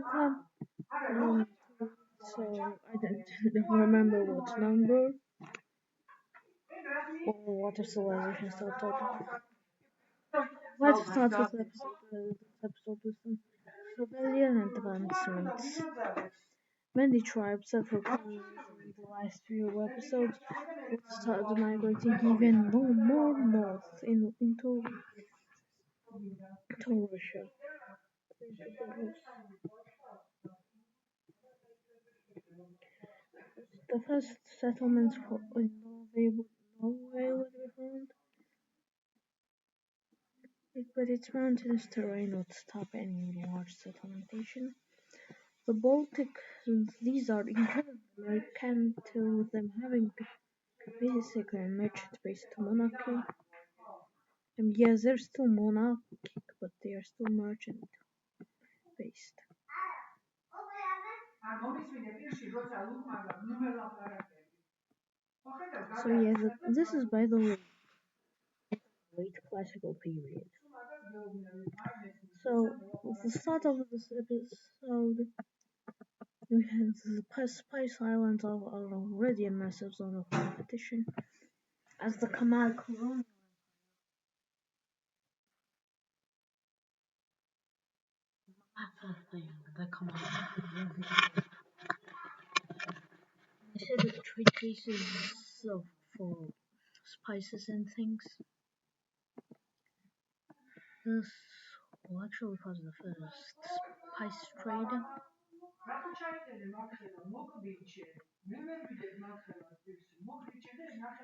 Malcolm. So I don't remember what number or what civilization still talking. Let's start with episode with some civilian advancements. Many tribes have recovered in the last few episodes started migrating even more north into Russia. The first settlements in Norway were found, but its mountainous terrain would stop any large settlementation. The Baltic, these are incredibly mercantile, with them having basically a merchant-based monarchy. And yes, they're still monarchic, but they are still merchant-based. So yes, this is by the way late classical period. So at the start of this episode, we have the Spice Islands are already a massive zone of competition, as the Kamal Corona they said that trade cases for spices and things. This actually was the first spice trade.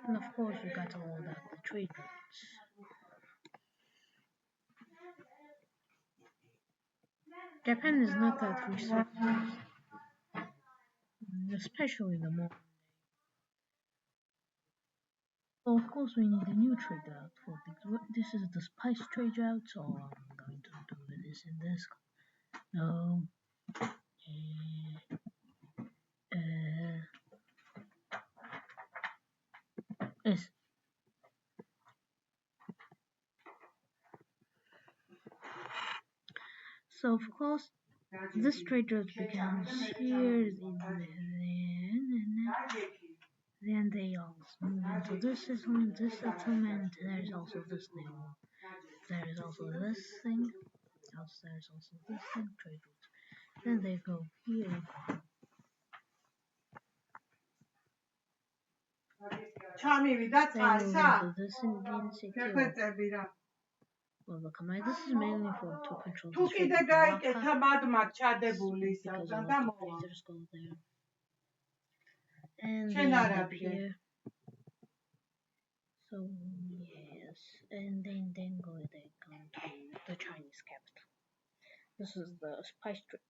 And of course, we got all about the trade routes. Japan is not that resourceful, especially in the modern. So of course we need a new trade route for this is the spice trade route, so I'm going to do this and this. No. Yes. So of course this trade route begins here, then they also move into this settlement, there is also this thing, there is also this thing, there is also this thing, trade routes. Then they go here. They move into this Indian city. Well, look, this is mainly for to control the Strait of Malacca, because a lot of traders go there. And they end up here. So yes, and then go to the Chinese capital. This is the spice trade.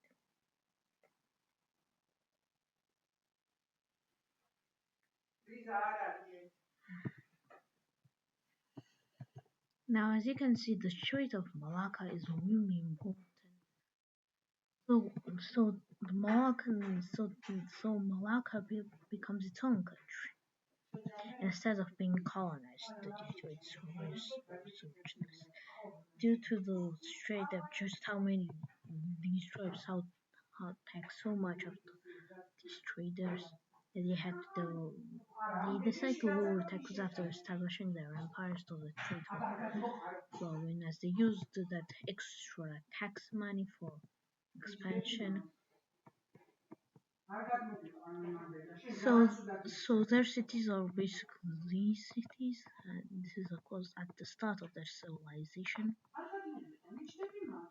Now, as you can see, the Strait of Malacca is really important. So the Malacca becomes its own country instead of being colonized due to its richness. Due to the strait of just how many these tribes how tax so much of these traders that they decide to lower taxes after establishing their empires so the trade will flowing as they used that extra tax money for expansion. So their cities are basically these cities, and this is of course at the start of their civilization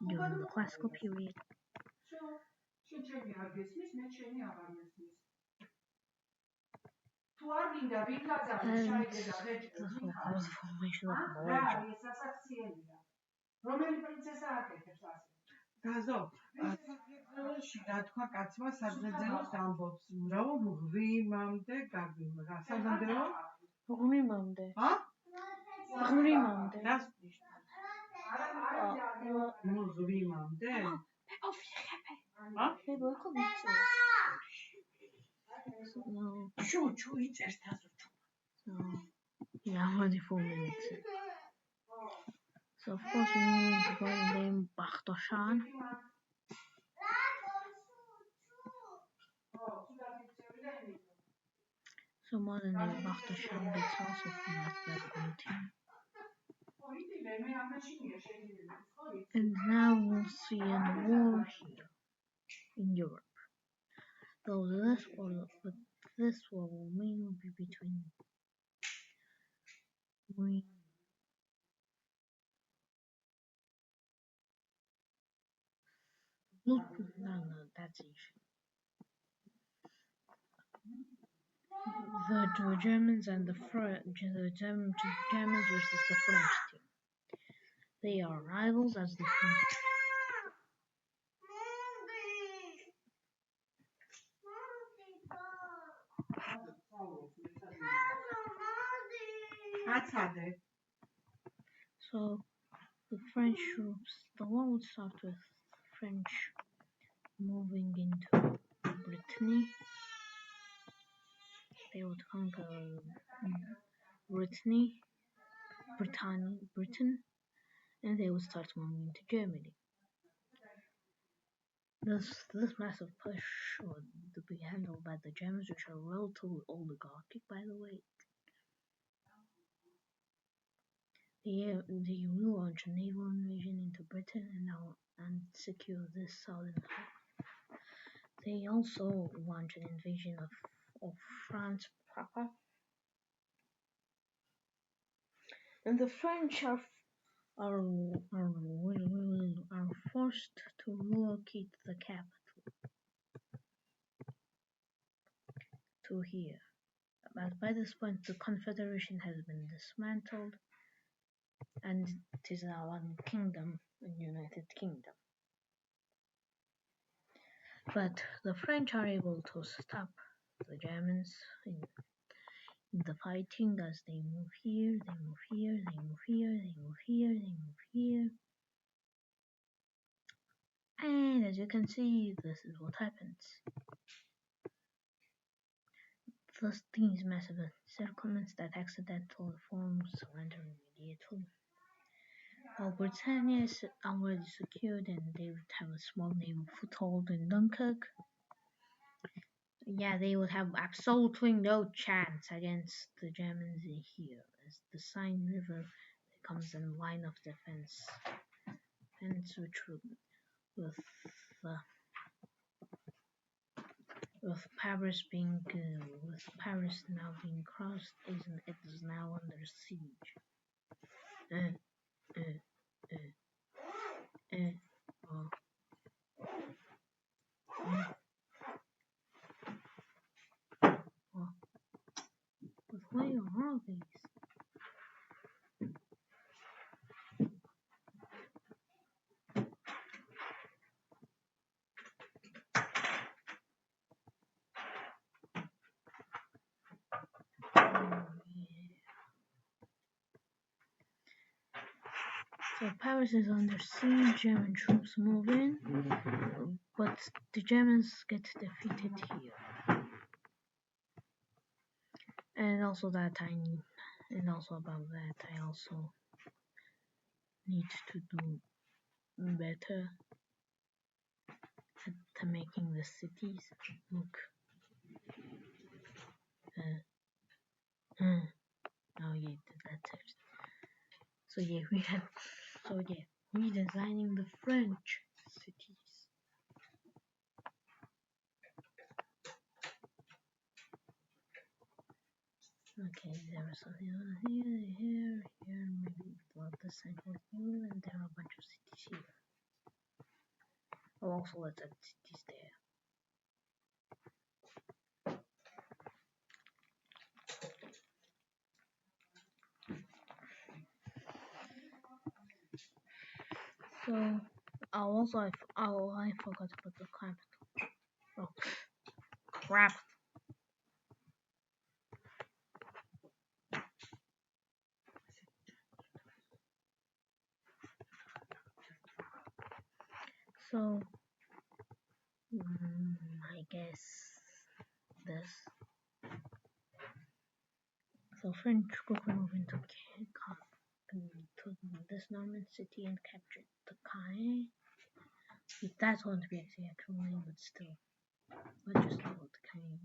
during the classical period. And this will cause the formation of Malaysia. რა თქვა კაცმა სადღეძელოს ამბობს რომ ღვიმამდე გაგვიმრა სადღეძელო ღვიმამდე რას ნიშნავს ღვიმამდე ჩუ იწერს თაზო yeah, only 4 minutes. So of course we need to go name Bakhtoshan. So modern-day Bachtashan gets also formatted by the blue team. And now we'll see a war here in Europe. Though this war will mainly be between no, that's easy. The Germans and the Germans versus the French team. They are rivals as the French. So the French troops, the war would start with French moving into Brittany. They would conquer Britain, and they would start moving into Germany. This massive push would be handled by the Germans, which are relatively oligarchic, by the way. They will launch a naval invasion into Britain and secure this southern half. They also launch an invasion of France proper. And the French are forced to relocate the capital to here. But by this point, the Confederation has been dismantled, and it is now one kingdom, a United Kingdom. But the French are able to stop the Germans in the fighting as they move here, they move here, they move here, they move here, they move here. And as you can see, this is what happens. Thus, these massive encirclements that accidentally form surrender immediately. While Britannia is already secured and they would have a small naval foothold in Dunkirk, yeah, they would have absolutely no chance against the Germans here, as the Seine River becomes a line of defense, which would, with Paris now being crossed, it is now under siege. But where are these? So Paris is under siege, German troops move in, but the Germans get defeated here. And also about that, I also need to do better at making the cities look. Oh yeah, that's it. So yeah, redesigning the French cities. Okay, there is something on here, maybe blood the central hill, and there are a bunch of cities here. I'll also let add cities there. So I forgot about the capital. Oh crap. So I guess this. So French quickly moved into this Norman city and captured the Caen. If that's going to be actually, but still, let's just call it Caen.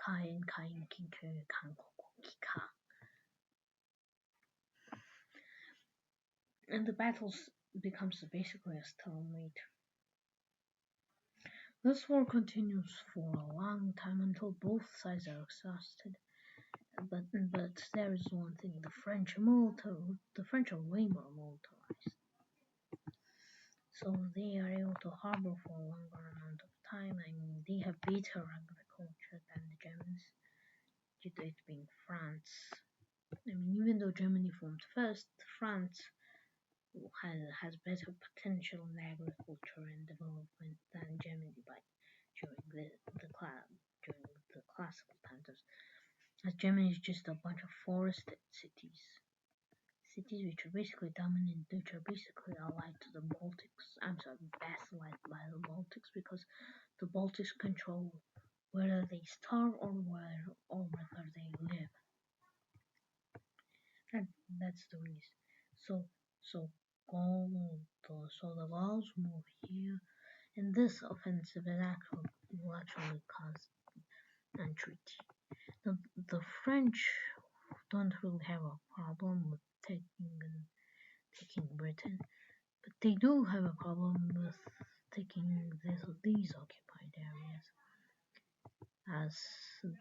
Kain Kain Kinke Kika. And the battle becomes basically a stalemate. This war continues for a long time until both sides are exhausted. But there is one thing: the French are way more militarized, so they are able to harbor for a longer amount of time. I mean, they have better agriculture than the Germans, due to it being France. I mean, even though Germany formed first, France has better potential in agriculture and development than Germany during the classical times. As Germany is just a bunch of forested cities which are basically dominant, which are basically allied to the Baltics. I'm sorry, vassalized by the Baltics, because the Baltics control whether they starve or whether they live. That's the reason. So the Gauls move here, and this offensive will actually cause a treaty. The French don't really have a problem with taking Britain, but they do have a problem with taking these occupied areas, as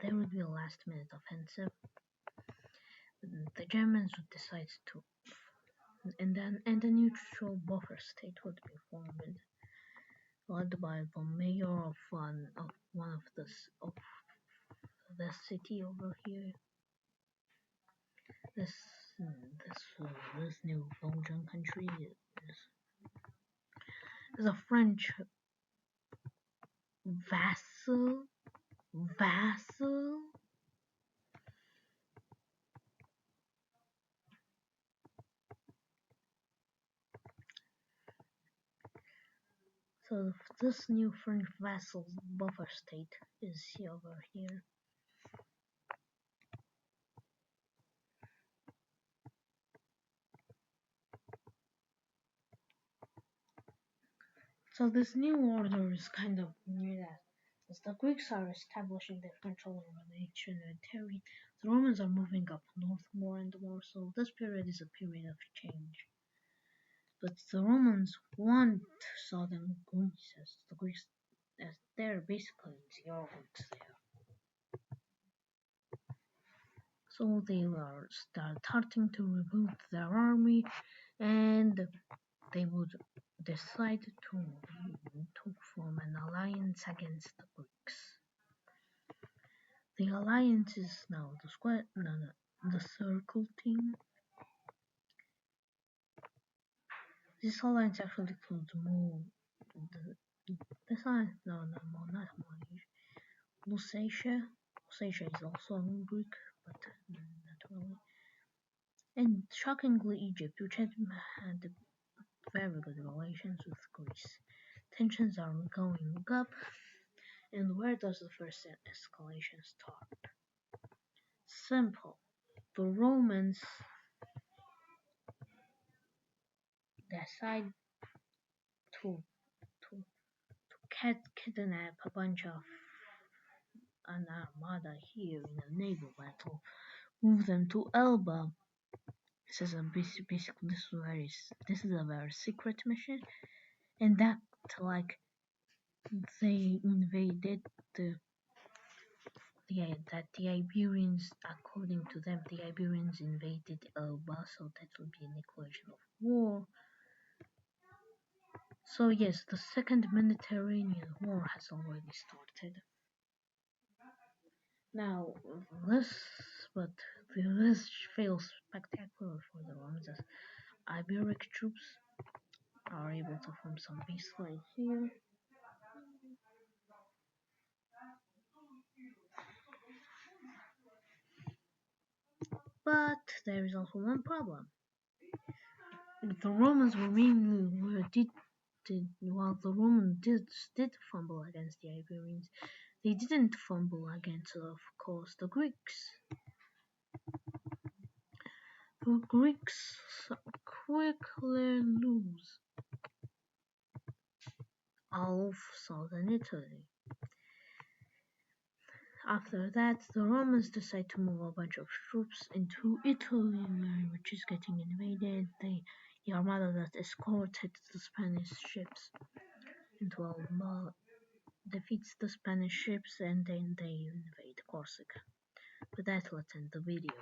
there would be a last-minute offensive. The Germans would decide to, and a neutral buffer state would be formed, led by the mayor of one of the city over here. This new Belgian country is a French vassal. So this new French vassal buffer state is over here. So this new order is kind of near that. As the Greeks are establishing their control over the ancient territory, the Romans are moving up north more and more, so this period is a period of change. But the Romans want southern Greece, as they're basically zero there. So they will start starting to rebuild their army, and they would decide to form an alliance against the Greeks. The alliance is now the circle team. This alliance actually includes more. This alliance, not more. Lusatia. Lusatia is also in Greek, but not really. And shockingly, Egypt, which had very good relations with Greece. Tensions are going up, and where does the first escalation start? Simple. The Romans decide to kidnap a bunch of an armada here in a naval battle, move them to Elba. This is a very secret mission, and that they invaded the Iberians, according to them, the Iberians invaded Elba, so that would be an declaration of war. So yes, the Second Mediterranean War has already started. Now, this fails spectacularly for the Romans, as Iberic troops are able to form some baseline here. But there is also one problem. The Romans while the Romans did fumble against the Iberians, they didn't fumble against, of course, the Greeks. The Greeks quickly lose all of southern Italy. After that, the Romans decide to move a bunch of troops into Italy, which is getting invaded. The armada that escorted the Spanish ships into Alba defeats the Spanish ships and then they invade Corsica. With that, let's end the video.